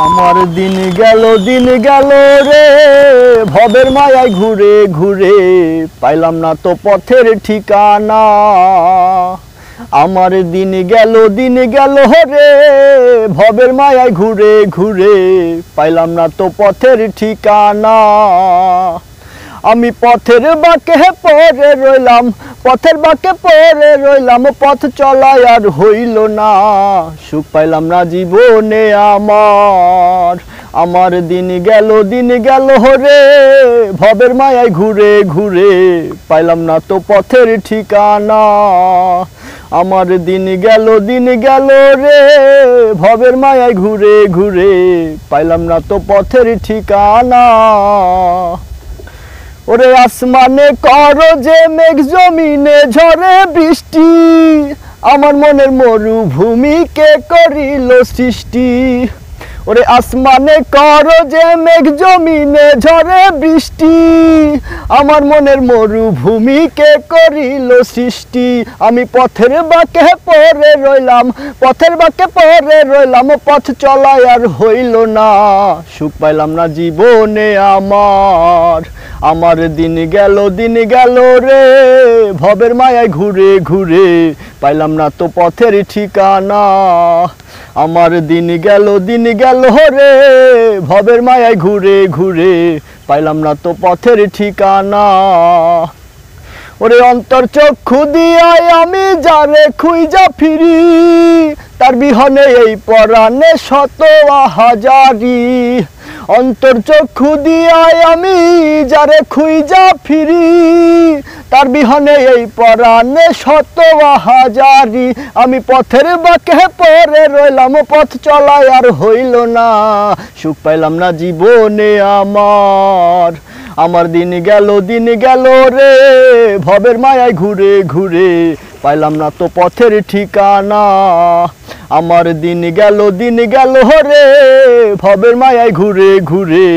আমার দিন গেল রে ভবের মায়ায় ঘুরে ঘুরে পাইলাম না তো পথের ঠিকানা। আমার দিন গেল রে ভবের মায়ায় ঘুরে ঘুরে পাইলাম না তো পথের ঠিকানা। আমি পথের বাঁকে পড়ে রইলাম, পথের বাঁকে পড়ে রইলাম, পথ চলায় আর হইল না, সুখ পাইলাম না জীবনে আমার। আমার দিন গেল রে ভবের মায়ায় ঘুরে ঘুরে পাইলাম না তো পথের ঠিকানা। আমার দিন গেল রে ভবের মায়ায় ঘুরে ঘুরে পাইলাম না তো পথের ঠিকানা। ওরে আসমানে করো যে মেঘ জমিনে ঝরে বৃষ্টি, আমার মনের মরুভূমিকে করিল সৃষ্টি। ওরে আসমানে করো যে মেঘ জমিনে ঝরে বৃষ্টি, আমার মনের মরুভূমিকে করিল সৃষ্টি। আমি পথের বাঁকে পড়ে রইলাম, পথের বাঁকে পড়ে রইলাম, পথ চলায় আর হইল না, সুখ পাইলাম না জীবনে আমার। আমার দিন গেল রে ভবের মায়ায় ঘুরে ঘুরে পাইলাম না তো পথের ঠিকানা। আমার দিন গেল রে ভবের মায়ায় ঘুরে ঘুরে পাইলাম না তো পথের ঠিকানা। ওরে অন্তর চক্ষু দিয়ায় আমি যারে খুঁজা ফিরি, তার বিহনে এই পরাণে শত হাজারি। অন্তর চক্ষু দিয়ায় আমি যারে খুঁজা ফিরি, তার বিহনে এই পরাণে শত হাজারি। আমি পথের বাঁকে পড়ে রইলাম, পথ চলায় আর হইল না, সুখ পাইলাম না জীবনে আমার। আমার দিন গেল রে ভবের মায়ায় ঘুরে ঘুরে পাইলাম না তো পথের ঠিকানা। আমার দিন গেল রে ভবের মায়ায় ঘুরে ঘুরে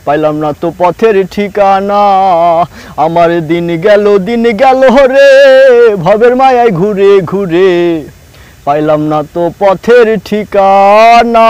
পাইলাম না তো পথের ঠিকানা। আমার দিন গেল রে ভবের মায়ায় ঘুরে ঘুরে পাইলাম না তো পথের ঠিকানা।